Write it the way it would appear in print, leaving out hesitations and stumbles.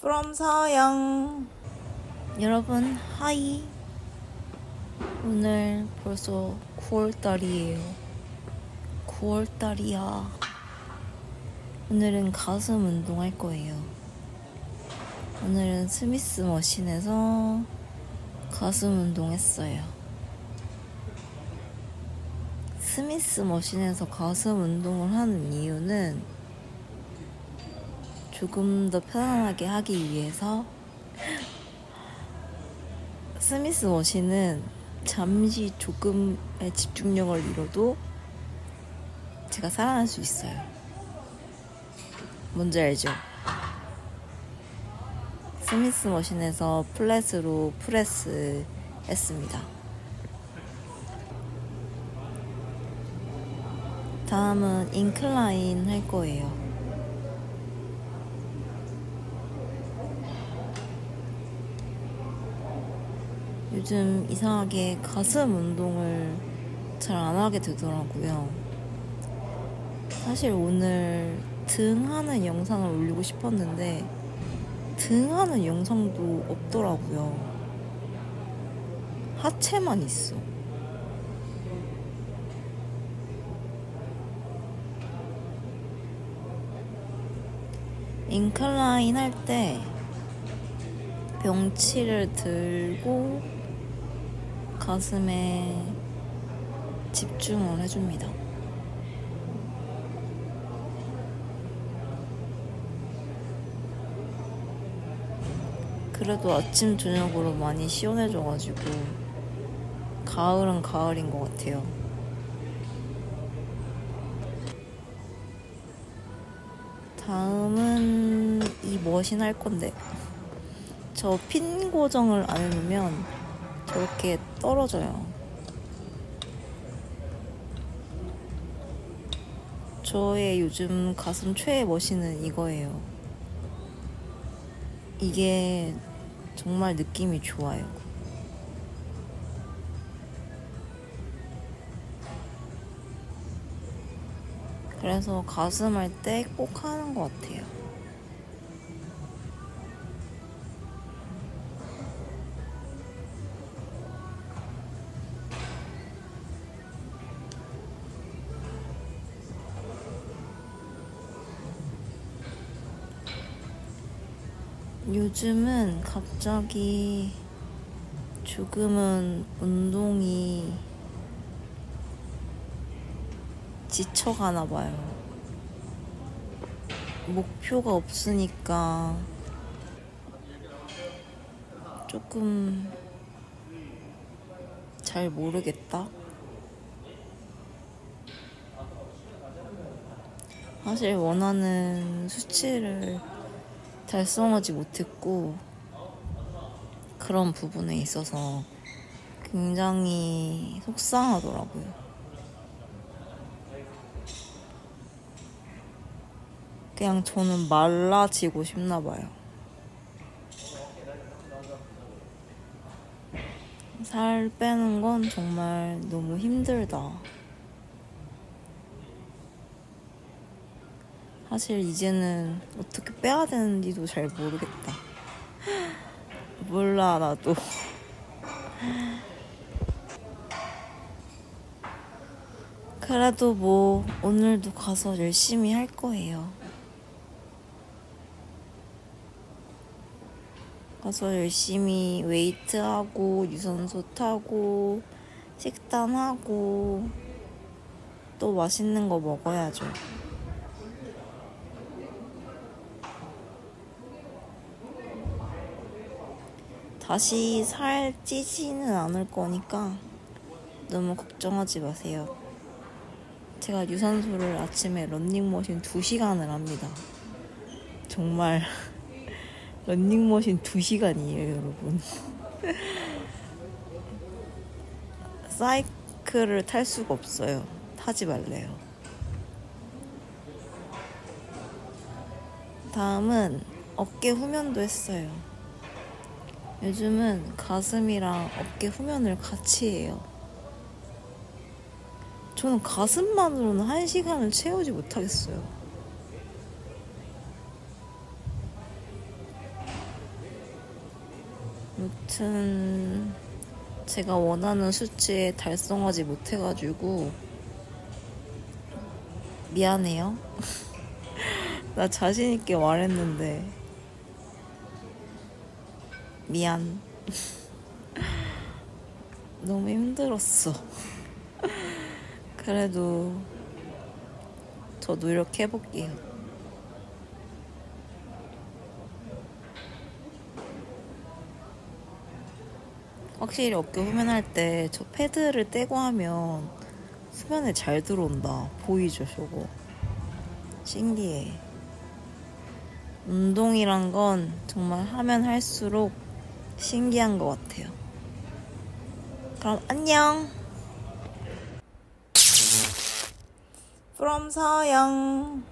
from 서영. 여러분 하이. 오늘 벌써 9월달이에요 9월달이야. 오늘은 가슴 운동할 거예요. 오늘은 스미스 머신에서 가슴 운동했어요. 스미스 머신에서 가슴 운동을 하는 이유는 조금 더 편안하게 하기 위해서. 스미스 머신은 잠시 조금의 집중력을 잃어도 제가 살아날 수 있어요. 뭔지 알죠? 스미스 머신에서 플랫으로 프레스 했습니다. 다음은 인클라인 할 거예요. 요즘 이상하게 가슴 운동을 잘 안 하게 되더라고요. 사실 오늘 등 하는 영상을 올리고 싶었는데 등 하는 영상도 없더라고요. 하체만 있어. 인클라인 할 때 병치를 들고 가슴에 집중을 해줍니다. 그래도 아침 저녁으로 많이 시원해져가지고 가을은 가을인 것 같아요. 다음은 이 머신 할 건데 저 핀 고정을 안 해놓으면 저렇게 떨어져요. 저의 요즘 가슴 최애 머신은 이거예요. 이게 정말 느낌이 좋아요. 그래서 가슴 할 때 꼭 하는 것 같아요. 요즘은 갑자기 조금은 운동이 지쳐가나 봐요. 목표가 없으니까 조금 잘 모르겠다. 사실 원하는 수치를 달성하지 못했고 그런 부분에 있어서 굉장히 속상하더라고요. 그냥 저는 말라지고 싶나 봐요. 살 빼는 건 정말 너무 힘들다. 사실 이제는 어떻게 빼야 되는지도 잘 모르겠다. 몰라 나도. 그래도 뭐 오늘도 가서 열심히 할 거예요. 가서 열심히 웨이트하고 유산소 타고 식단하고 또 맛있는 거 먹어야죠. 다시 살 찌지는 않을 거니까 너무 걱정하지 마세요. 제가 유산소를 아침에 런닝머신 2시간을 합니다. 정말 런닝머신 2시간이에요 여러분. 사이클을 탈 수가 없어요. 타지 말래요. 다음은 어깨 후면도 했어요. 요즘은 가슴이랑 어깨 후면을 같이 해요. 저는 가슴만으로는 1시간을 채우지 못하겠어요. 아무튼 제가 원하는 수치에 달성하지 못해가지고 미안해요. 나 자신 있게 말했는데 미안. 너무 힘들었어. 그래도 더 노력해볼게요. 확실히 어깨 후면할 때 저 패드를 떼고 하면 수면에 잘 들어온다. 보이죠, 저거? 신기해. 운동이란 건 정말 하면 할수록 신기한 것 같아요. 그럼 안녕. from 서영.